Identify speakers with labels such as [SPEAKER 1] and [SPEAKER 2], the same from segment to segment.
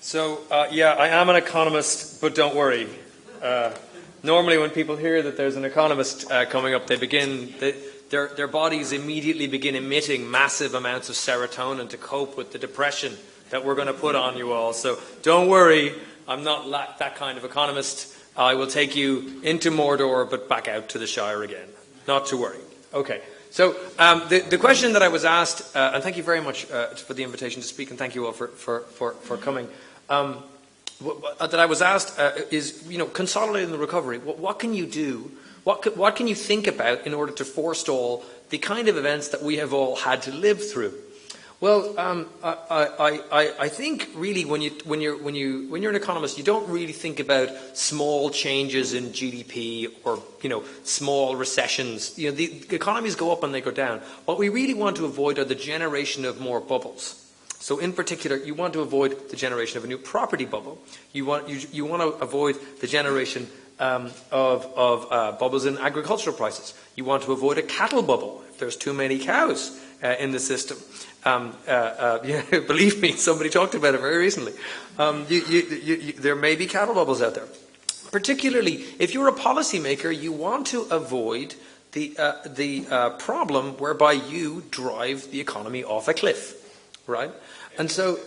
[SPEAKER 1] So, yeah, I am an economist, but don't worry. Normally when people hear that there's an economist coming up, their bodies immediately begin emitting massive amounts of serotonin to cope with the depression that we're going to put on you all. So don't worry, I'm not that kind of economist. I will take you into Mordor, but back out to the Shire again. Not to worry. Okay. So the question that I was asked, and thank you very much for the invitation to speak, and thank you all for coming. That I was asked is, consolidating the recovery. What can you do? What can you think about in order to forestall the kind of events that we have all had to live through? Well, I think really when you're an economist, you don't really think about small changes in GDP or small recessions. The economies go up and they go down. What we really want to avoid are the generation of more bubbles. So in particular, you want to avoid the generation of a new property bubble. You want to avoid the generation of bubbles in agricultural prices. You want to avoid a cattle bubble if there's too many cows in the system. Believe me, somebody talked about it very recently. There may be cattle bubbles out there. Particularly, if you're a policymaker, you want to avoid the problem whereby you drive the economy off a cliff, right? And so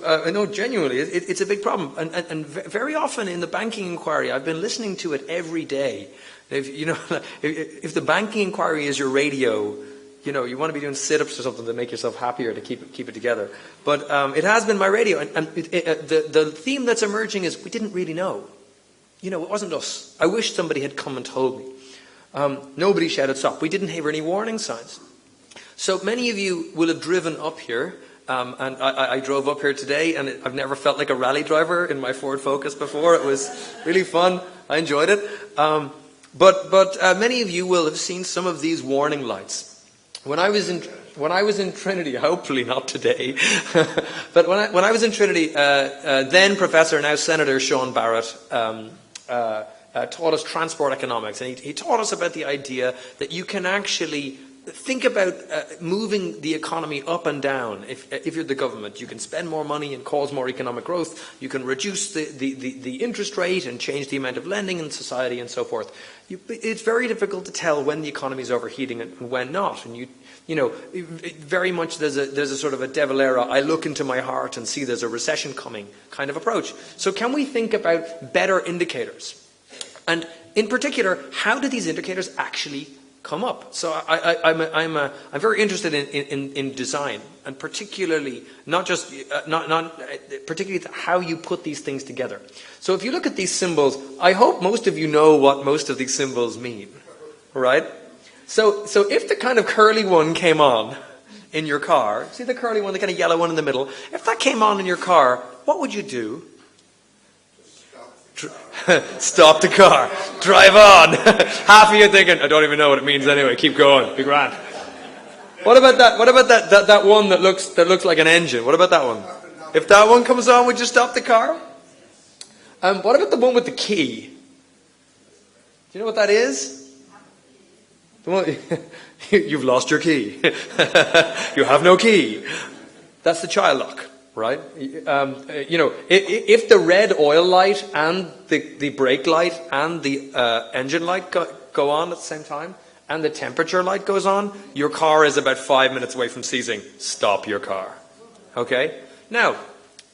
[SPEAKER 1] I know genuinely it's a big problem. And very often in the banking inquiry, I've been listening to it every day. If the banking inquiry is your radio, you want to be doing sit-ups or something to make yourself happier, to keep it together. But it has been my radio, and the theme that's emerging is we didn't really know. It wasn't us. I wish somebody had come and told me. Nobody shouted stop. We didn't hear any warning signs. So many of you will have driven up here, and I drove up here today, and I've never felt like a rally driver in my Ford Focus before. It was really fun. I enjoyed it. But many of you will have seen some of these warning lights. When I was in Trinity, hopefully not today, but when I was in Trinity, then Professor, now Senator Sean Barrett taught us transport economics, and he taught us about the idea that you can actually think about moving the economy up and down. If you're the government, you can spend more money and cause more economic growth. You can reduce the interest rate and change the amount of lending in society and so forth. It's very difficult to tell when the economy is overheating and when not. And very much there's a sort of a De Valera, I look into my heart and see there's a recession coming kind of approach. So can we think about better indicators? And in particular, how do these indicators actually come up? So I'm very interested in design, and particularly particularly how you put these things together. So if you look at these symbols, I hope most of you know what most of these symbols mean, right? So if the kind of curly one came on in your car, see the curly one, the kind of yellow one in the middle, if that came on in your car, what would you do? Stop the car. Drive on. Half of you thinking, I don't even know what it means anyway. Keep going. Be grand. What about that? What about that one that looks like an engine? What about that one? If that one comes on, would you stop the car? What about the one with the key? Do you know what that is? The one, you've lost your key. You have no key. That's the child lock. Right? If the red oil light and the brake light and the engine light go on at the same time, and the temperature light goes on, your car is about 5 minutes away from seizing. Stop your car. Okay? Now,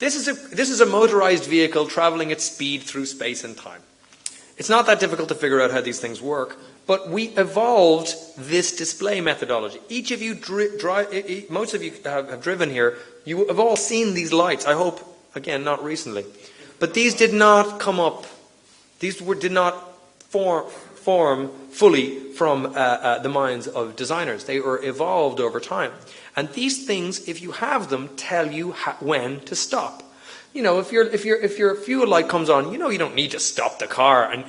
[SPEAKER 1] this is a motorized vehicle traveling at speed through space and time. It's not that difficult to figure out how these things work, but we evolved this display methodology. Each of you most of you have driven here. You have all seen these lights. I hope, again, not recently. But these did not come up. These did not form fully from the minds of designers. They were evolved over time. And these things, if you have them, tell you when to stop. If your fuel light comes on, you don't need to stop the car and,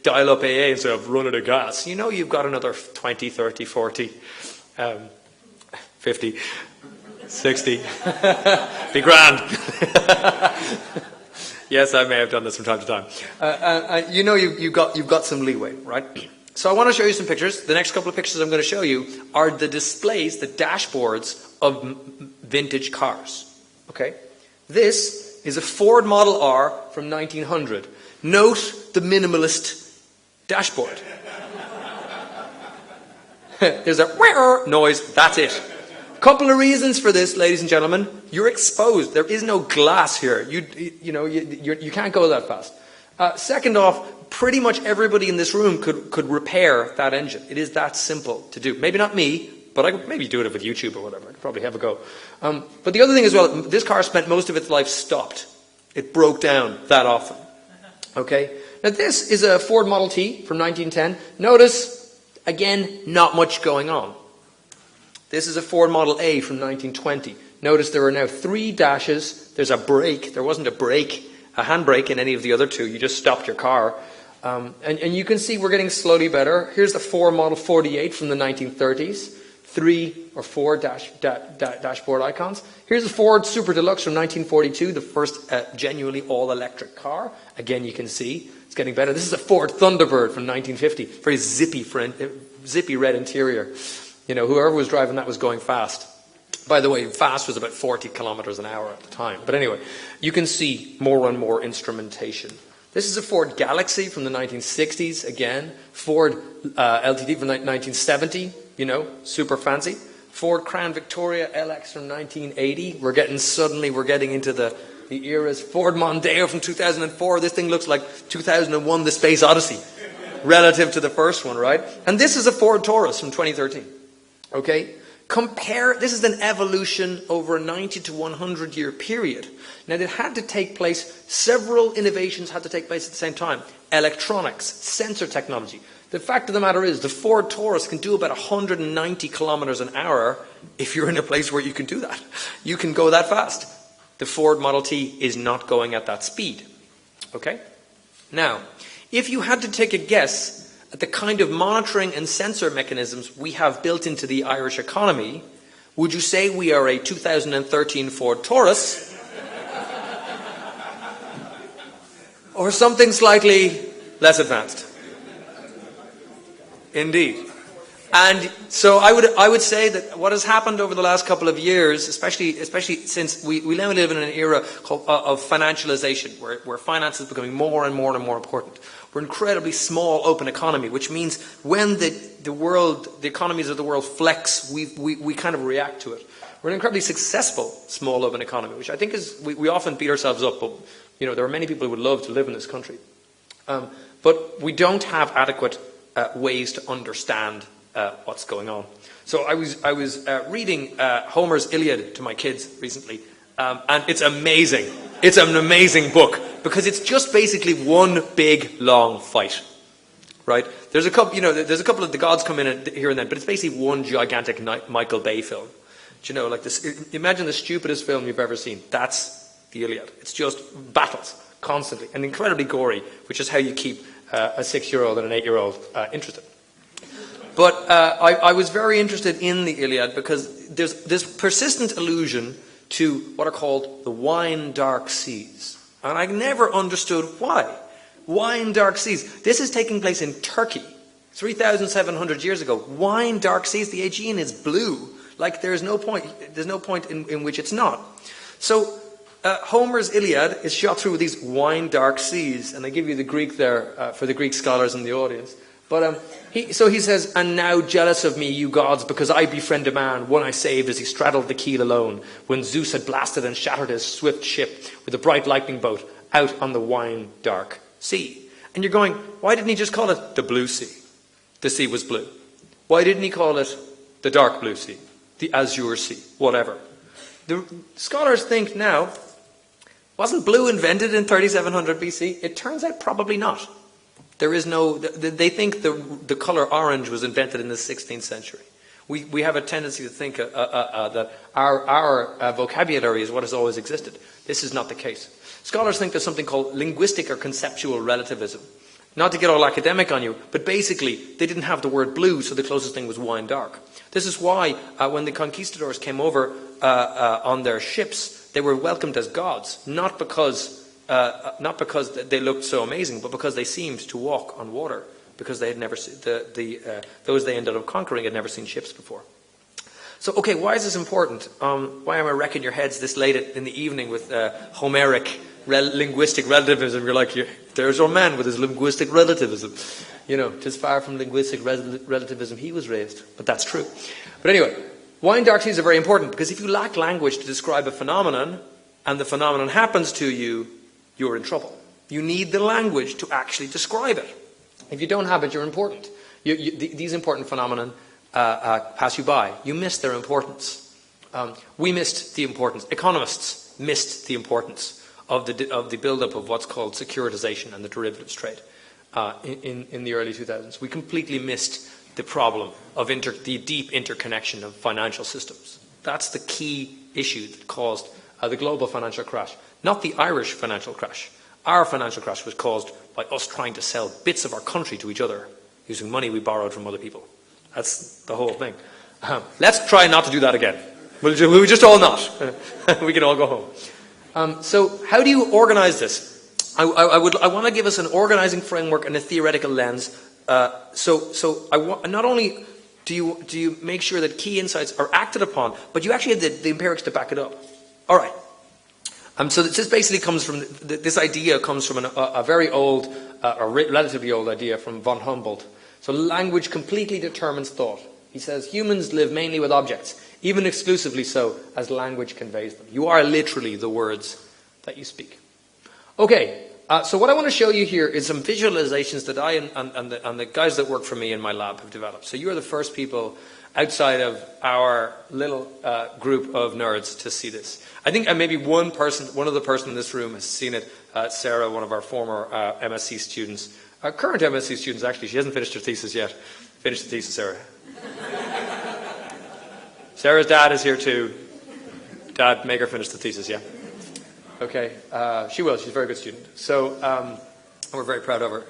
[SPEAKER 1] dial up AA instead of run out of gas. You've got another 20, 30, 40, 50, 60. Be grand. Yes, I may have done this from time to time. You've got some leeway, right? So I want to show you some pictures. The next couple of pictures I'm going to show you are the displays, the dashboards of vintage cars. Okay? This is a Ford Model R from 1900. Note the minimalist dashboard. There's a whirr noise, that's it. Couple of reasons for this, ladies and gentlemen. You're exposed. There is no glass here. You can't go that fast. Second off, pretty much everybody in this room could repair that engine. It is that simple to do. Maybe not me, but I could maybe do it with YouTube or whatever. I could probably have a go. But the other thing as well, this car spent most of its life stopped. It broke down that often. Okay? Now this is a Ford Model T from 1910. Notice, again, not much going on. This is a Ford Model A from 1920. Notice there are now 3 dashes. There's a brake. There wasn't a handbrake in any of the other 2. You just stopped your car. And you can see we're getting slowly better. Here's the Ford Model 48 from the 1930s. 3 or 4 dashboard icons. Here's the Ford Super Deluxe from 1942, the first genuinely all-electric car. Again, you can see it's getting better. This is a Ford Thunderbird from 1950. Very zippy red interior. You know, whoever was driving that was going fast. By the way, fast was about 40 kilometers an hour at the time. But anyway, you can see more and more instrumentation. This is a Ford Galaxy from the 1960s, again. Ford LTD from 1970, you know, super fancy. Ford Crown Victoria LX from 1980. We're getting into the eras. Ford Mondeo from 2004. This thing looks like 2001, The Space Odyssey, relative to the first one, right? And this is a Ford Taurus from 2013. Okay? This is an evolution over a 90 to 100 year period. Now it had to take place, several innovations had to take place at the same time. Electronics, sensor technology. The fact of the matter is the Ford Taurus can do about 190 kilometers an hour if you're in a place where you can do that. You can go that fast. The Ford Model T is not going at that speed. Okay? Now, if you had to take a guess at the kind of monitoring and sensor mechanisms we have built into the Irish economy, would you say we are a 2013 Ford Taurus? Or something slightly less advanced? Indeed. And so I would say that what has happened over the last couple of years, especially since we now live in an era of financialization, where finance is becoming more and more and more important. We're an incredibly small, open economy, which means when the economies of the world flex, we kind of react to it. We're an incredibly successful, small, open economy, which I think is, we often beat ourselves up, but you know, there are many people who would love to live in this country. But we don't have adequate ways to understand what's going on. So I was reading Homer's Iliad to my kids recently, and it's amazing. It's an amazing book because it's just basically one big long fight, right? There's a couple of the gods come in here and then, but it's basically one gigantic Michael Bay film. Do you know, like this? Imagine the stupidest film you've ever seen. That's the Iliad. It's just battles constantly and incredibly gory, which is how you keep a 6-year-old and an 8-year-old interested. But I was very interested in the Iliad because there's this persistent allusion to what are called the wine dark seas. And I never understood why. Wine dark seas. This is taking place in Turkey, 3,700 years ago. Wine dark seas. The Aegean is blue. Like there's no point in which it's not. So Homer's Iliad is shot through these wine dark seas. And I give you the Greek there for the Greek scholars in the audience. But he says, and now jealous of me, you gods, because I befriend a man, one I saved as he straddled the keel alone, when Zeus had blasted and shattered his swift ship with a bright lightning bolt out on the wine-dark sea. And you're going, why didn't he just call it the blue sea? The sea was blue. Why didn't he call it the dark blue sea, the azure sea, whatever? The scholars think now, wasn't blue invented in 3700 BC? It turns out probably not. There is no, they think the color orange was invented in the 16th century. We have a tendency to think that our vocabulary is what has always existed. This is not the case. Scholars think there's something called linguistic or conceptual relativism. Not to get all academic on you, but basically they didn't have the word blue, so the closest thing was wine dark. This is why when the conquistadors came over on their ships, they were welcomed as gods, not because they looked so amazing, but because they seemed to walk on water, because they had never seen those they ended up conquering had never seen ships before. So, okay, why is this important? Why am I wrecking your heads this late in the evening with Homeric linguistic relativism? You're like, there's your man with his linguistic relativism. You know, 'tis far from linguistic relativism he was raised. But that's true. But anyway, why Antarctica are very important? Because if you lack language to describe a phenomenon, and the phenomenon happens to you, you're in trouble. You need the language to actually describe it. If you don't have it, you're important. These important phenomena pass you by. You miss their importance. We missed the importance. Economists missed the importance of the build-up of what's called securitization and the derivatives trade in the early 2000s. We completely missed the problem of the deep interconnection of financial systems. That's the key issue that caused the global financial crash, not the Irish financial crash. Our financial crash was caused by us trying to sell bits of our country to each other using money we borrowed from other people. That's the whole thing. Let's try not to do that again. We'll just all not. We can all go home. So how do you organize this? I want to give us an organizing framework and a theoretical lens. Not only do you make sure that key insights are acted upon, but you actually have the empirics to back it up. All right. So this basically comes from, this idea comes from a very old, or relatively old idea from von Humboldt. So language completely determines thought. He says humans live mainly with objects, even exclusively so as language conveys them. You are literally the words that you speak. Okay, so what I want to show you here is some visualizations that I and the guys that work for me in my lab have developed. So you are the first people outside of our little group of nerds to see this. I think maybe one other person in this room has seen it. Sarah, one of our former MSc students. Our current MSc students, actually, she hasn't finished her thesis yet. Finish the thesis, Sarah. Sarah's dad is here too. Dad, make her finish the thesis, yeah? Okay, she will. She's a very good student. So we're very proud of her.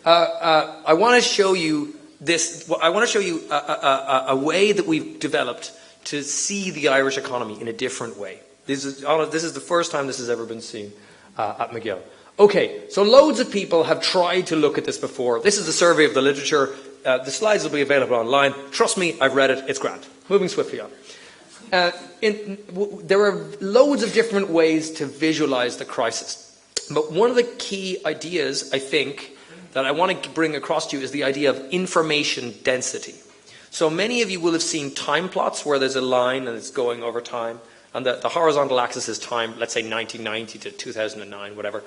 [SPEAKER 1] I want to show you this. I want to show you a way that we've developed to see the Irish economy in a different way. This is the first time this has ever been seen at MacGill. Okay, so loads of people have tried to look at this before. This is a survey of the literature. The slides will be available online. Trust me, I've read it. It's grand. Moving swiftly on. There are loads of different ways to visualize the crisis. But one of the key ideas, I think, that I want to bring across to you is the idea of information density. So many of you will have seen time plots where there's a line and it's going over time. And the horizontal axis is time, let's say 1990 to 2009, whatever.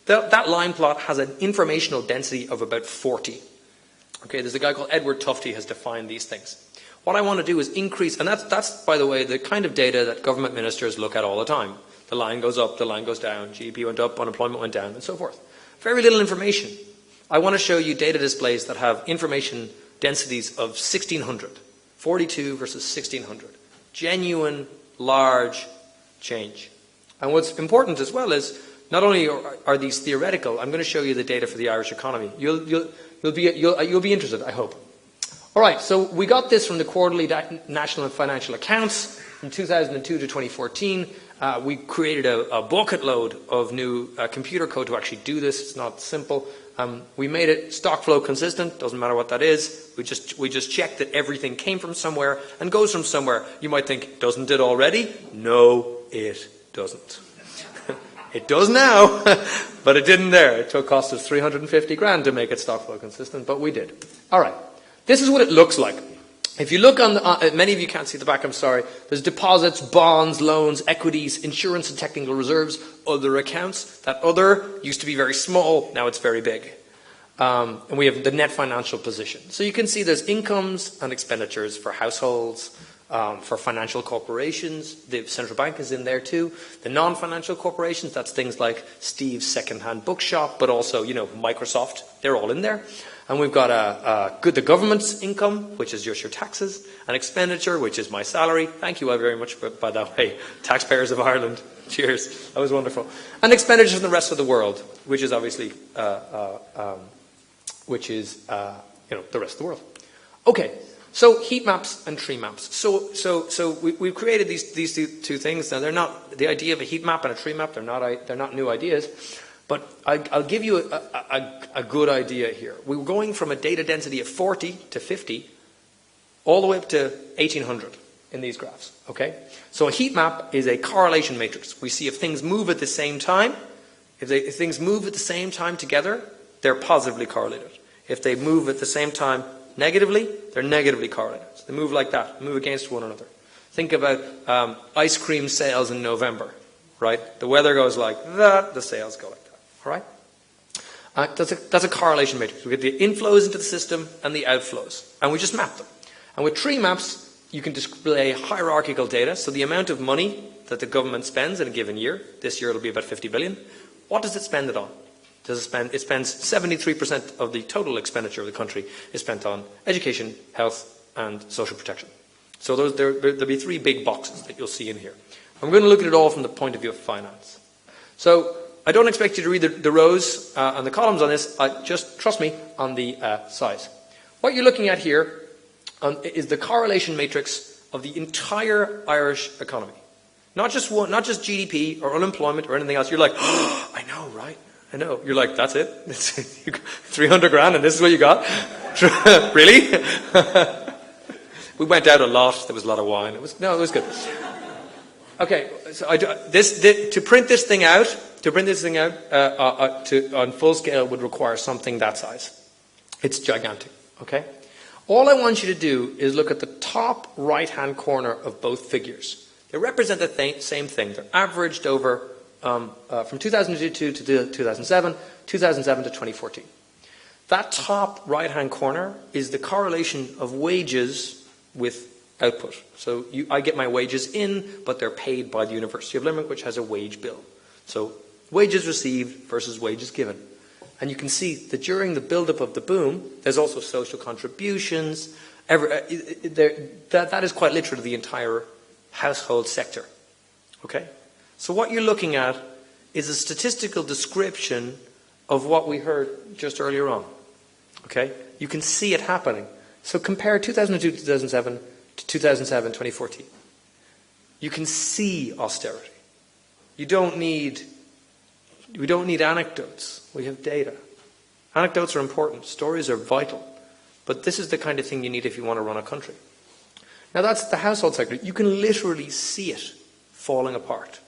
[SPEAKER 1] That line plot has an informational density of about 40. Okay, there's a guy called Edward Tufte has defined these things. What I want to do is increase, and that's, by the way, the kind of data that government ministers look at all the time. The line goes up, the line goes down, GDP went up, unemployment went down, and so forth. Very little information. I want to show you data displays that have information densities of 1600. 42 versus 1600. Genuine, large change. And what's important as well is, not only are these theoretical, I'm going to show you the data for the Irish economy. You'll be interested, I hope. All right, so we got this from the quarterly national and financial accounts from 2002 to 2014. We created a bucket load of new computer code to actually do this. It's not simple. We made it stock flow consistent. Doesn't matter what that is. We just checked that everything came from somewhere and goes from somewhere. You might think, doesn't it already? No, it doesn't. It does now, but it didn't there. It cost us 350 grand to make it stock flow consistent, but we did. All right. This is what it looks like. If you look on many of you can't see the back, I'm sorry. There's deposits, bonds, loans, equities, insurance and technical reserves, other accounts. That other used to be very small, now it's very big. And we have the net financial position. So you can see there's incomes and expenditures for households, for financial corporations. The central bank is in there too. The non-financial corporations, that's things like Steve's second-hand bookshop, but also, Microsoft, they're all in there. And we've got the government's income, which is just your taxes, and expenditure, which is my salary. Thank you very much, by that way, taxpayers of Ireland. Cheers. That was wonderful. And expenditure from the rest of the world, which is obviously, the rest of the world. Okay. So heat maps and tree maps. So we've created these two things. Now they're not the idea of a heat map and a tree map. They're not new ideas. But I'll give you a good idea here. We were going from a data density of 40 to 50, all the way up to 1800. in these graphs. Okay? So a heat map is a correlation matrix. We see if things move at the same time, if things move at the same time together, they're positively correlated. If they move at the same time negatively, they're negatively correlated. So they move like that, move against one another. Think about ice cream sales in November, right? The weather goes like that, the sales go like that, all right? That's a correlation matrix. We get the inflows into the system and the outflows, and we just map them. And with tree maps, you can display hierarchical data, so the amount of money that the government spends in a given year, this year it'll be about 50 billion, what does it spend it on? It spends 73% of the total expenditure of the country is spent on education, health, and social protection. So there'll be three big boxes that you'll see in here. I'm going to look at it all from the point of view of finance. So I don't expect you to read the rows and the columns on this. Just trust me on the size. What you're looking at here is the correlation matrix of the entire Irish economy. Not just GDP or unemployment or anything else. You're like, oh, I know, right? I know. You're like, that's it? 300 grand and this is what you got? Really? We went out a lot. There was a lot of wine. It was good. Okay, so to print this thing out on full scale would require something that size. It's gigantic. Okay. All I want you to do is look at the top right-hand corner of both figures. They represent the same thing. They're averaged over from 2002 to 2007, 2007 to 2014. That top right-hand corner is the correlation of wages with output. So I get my wages in, but they're paid by the University of Limerick, which has a wage bill. So wages received versus wages given. And you can see that during the build-up of the boom, there's also social contributions. That is quite literally the entire household sector. Okay? So what you're looking at is a statistical description of what we heard just earlier on. Okay? You can see it happening. So compare 2002 to 2007 to 2007, 2014. You can see austerity. We don't need anecdotes. We have data. Anecdotes are important. Stories are vital. But this is the kind of thing you need if you want to run a country. Now that's the household sector. You can literally see it falling apart.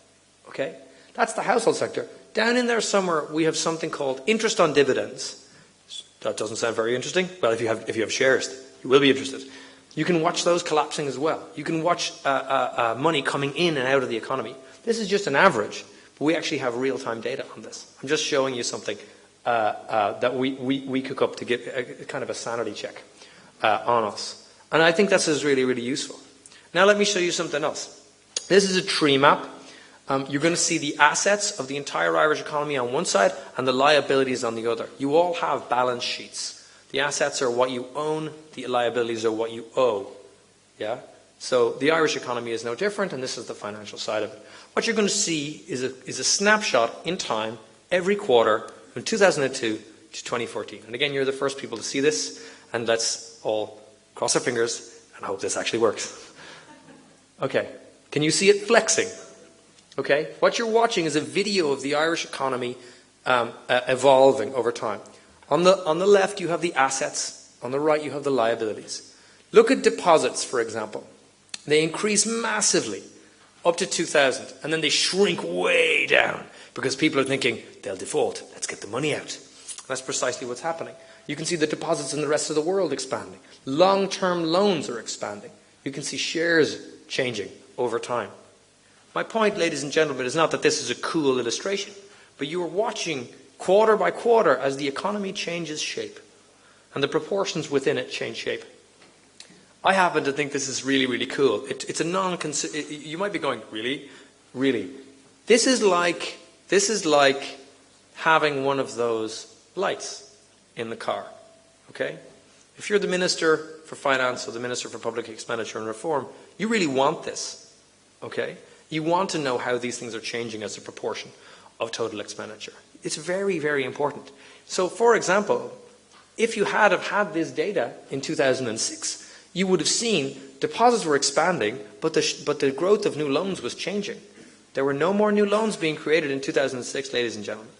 [SPEAKER 1] Okay? That's the household sector. Down in there somewhere, we have something called interest on dividends. That doesn't sound very interesting. Well, if you have shares, you will be interested. You can watch those collapsing as well. You can watch money coming in and out of the economy. This is just an average, but we actually have real-time data on this. I'm just showing you something that we cook up to give a kind of a sanity check on us. And I think this is really, really useful. Now let me show you something else. This is a tree map. You're going to see the assets of the entire Irish economy on one side and the liabilities on the other. You all have balance sheets. The assets are what you own, the liabilities are what you owe. Yeah? So the Irish economy is no different, and this is the financial side of it. What you're going to see is a snapshot in time every quarter from 2002 to 2014. And again, you're the first people to see this, and let's all cross our fingers and hope this actually works. Okay. Can you see it flexing? Okay. What you're watching is a video of the Irish economy evolving over time. On the left, you have the assets. On the right, you have the liabilities. Look at deposits, for example. They increase massively up to 2000, and then they shrink way down because people are thinking, they'll default. Let's get the money out. That's precisely what's happening. You can see the deposits in the rest of the world expanding. Long-term loans are expanding. You can see shares changing over time. My point, ladies and gentlemen, is not that this is a cool illustration, but you are watching quarter by quarter as the economy changes shape and the proportions within it change shape. I happen to think this is really, really cool. It's a you might be going, really? Really? This is like having one of those lights in the car. Okay? If you're the Minister for Finance or the Minister for Public Expenditure and Reform, you really want this. Okay? You want to know how these things are changing as a proportion of total expenditure. It's very, very important. So, for example, if you had this data in 2006, you would have seen deposits were expanding, but the growth of new loans was changing. There were no more new loans being created in 2006, ladies and gentlemen,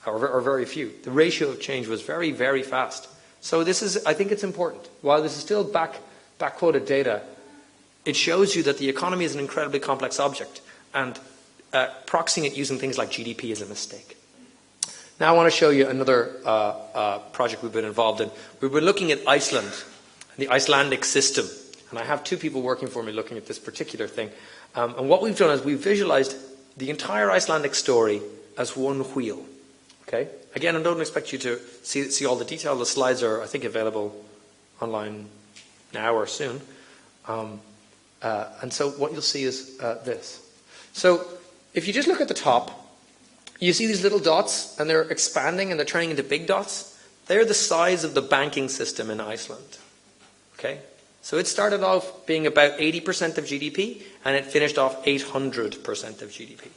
[SPEAKER 1] or very few. The ratio of change was very, very fast. So I think it's important. While this is still back-quoted data, it shows you that the economy is an incredibly complex object, and proxying it using things like GDP is a mistake. Now I want to show you another project we've been involved in. We've been looking at Iceland, the Icelandic system, and I have two people working for me looking at this particular thing. And what we've done is we've visualized the entire Icelandic story as one wheel. Okay? Again, I don't expect you to see all the detail. The slides are, I think, available online now or soon. And so what you'll see is this. So if you just look at the top, you see these little dots, and they're expanding and they're turning into big dots. They're the size of the banking system in Iceland. Okay? So it started off being about 80% of GDP, and it finished off 800% of GDP.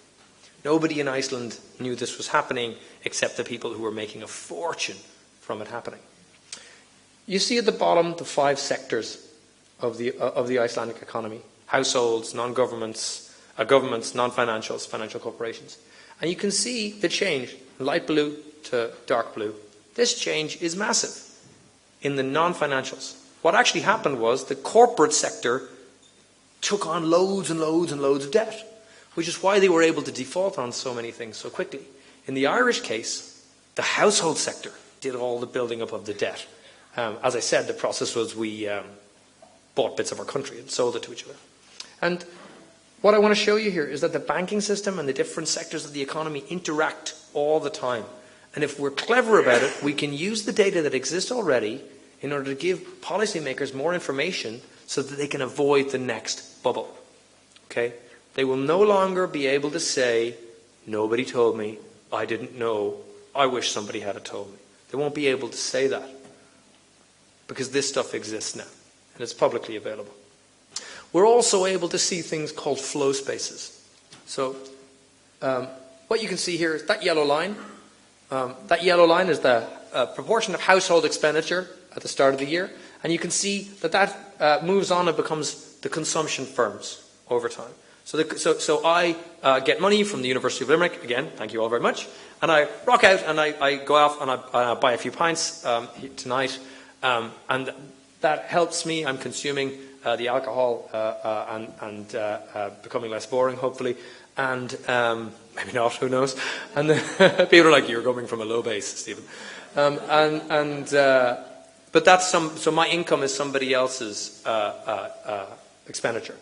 [SPEAKER 1] Nobody in Iceland knew this was happening except the people who were making a fortune from it happening. You see at the bottom the 5 sectors of the Icelandic economy: households, non-governments, governments, non-financials, financial corporations. And you can see the change, light blue to dark blue. This change is massive in the non-financials. What actually happened was the corporate sector took on loads and loads and loads of debt, which is why they were able to default on so many things so quickly. In the Irish case, the household sector did all the building up of the debt. As I said, the process was we bought bits of our country and sold it to each other. And what I want to show you here is that the banking system and the different sectors of the economy interact all the time. And if we're clever about it, we can use the data that exists already in order to give policymakers more information so that they can avoid the next bubble. Okay? They will no longer be able to say, nobody told me, I didn't know, I wish somebody had told me. They won't be able to say that because this stuff exists now and it's publicly available. We're also able to see things called flow spaces. So what you can see here is that yellow line. That yellow line is the proportion of household expenditure at the start of the year. And you can see that that moves on and becomes the consumption firms over time. So I get money from the University of Limerick, again, thank you all very much, and I rock out and I go off and I buy a few pints tonight, and that helps me. I'm consuming the alcohol and becoming less boring, hopefully, and maybe not, who knows. And people are like, you're coming from a low base, Stephen. But that's so my income is somebody else's expenditure.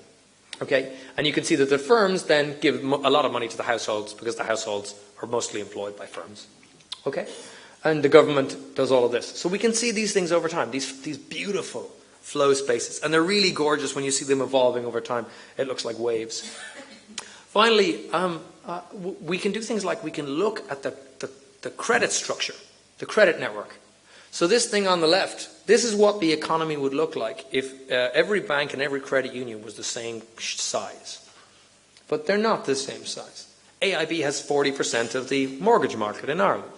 [SPEAKER 1] Okay, and you can see that the firms then give a lot of money to the households because the households are mostly employed by firms. Okay, and the government does all of this. So we can see these things over time, these beautiful flow spaces, and they're really gorgeous when you see them evolving over time. It looks like waves. Finally, we can do things like we can look at the credit structure, the credit network. So this thing on the left, this is what the economy would look like if every bank and every credit union was the same size. But they're not the same size. AIB has 40% of the mortgage market in Ireland.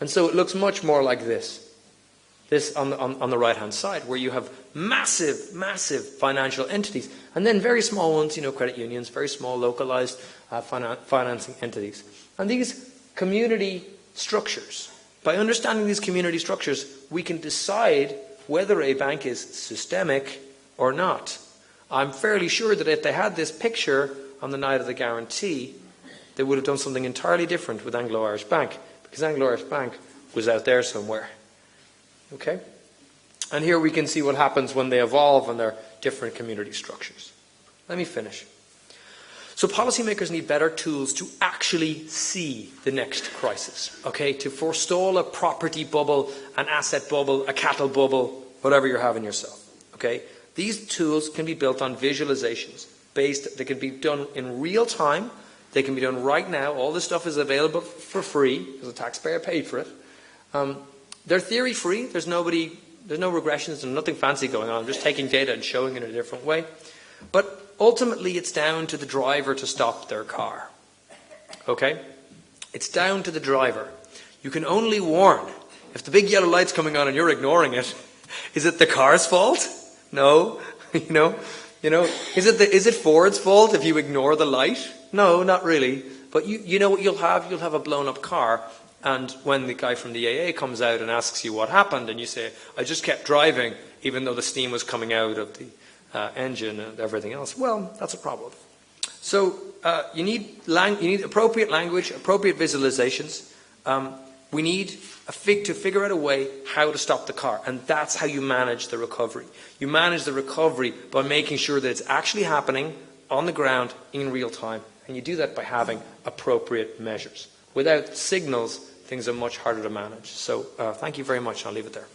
[SPEAKER 1] And so it looks much more like this. This on the right-hand side, where you have massive, massive financial entities. And then very small ones, credit unions, very small localized financing entities. And these community structures, by understanding these community structures, we can decide whether a bank is systemic or not. I'm fairly sure that if they had this picture on the night of the guarantee, they would have done something entirely different with Anglo-Irish Bank, because Anglo-Irish Bank was out there somewhere. Okay? And here we can see what happens when they evolve and their different community structures. Let me finish. So policymakers need better tools to actually see the next crisis, okay? To forestall a property bubble, an asset bubble, a cattle bubble, whatever you're having yourself, okay? These tools can be built on visualizations they can be done in real time. They can be done right now. All this stuff is available for free because the taxpayer paid for it. They're theory free. There's no regressions. There's nothing fancy going on. I'm just taking data and showing it in a different way. But ultimately, it's down to the driver to stop their car. Okay? It's down to the driver. You can only warn. If the big yellow light's coming on and you're ignoring it, is it the car's fault? No. Is it Ford's fault if you ignore the light? No, not really. But you know what you'll have? You'll have a blown up car. And when the guy from the AA comes out and asks you what happened, and you say, I just kept driving, even though the steam was coming out of the engine and everything else, well, that's a problem. So you need appropriate language, appropriate visualizations. We need to figure out a way how to stop the car, and that's how you manage the recovery. You manage the recovery by making sure that it's actually happening on the ground in real time, and you do that by having appropriate measures. Without signals, things are much harder to manage. So thank you very much. I'll leave it there.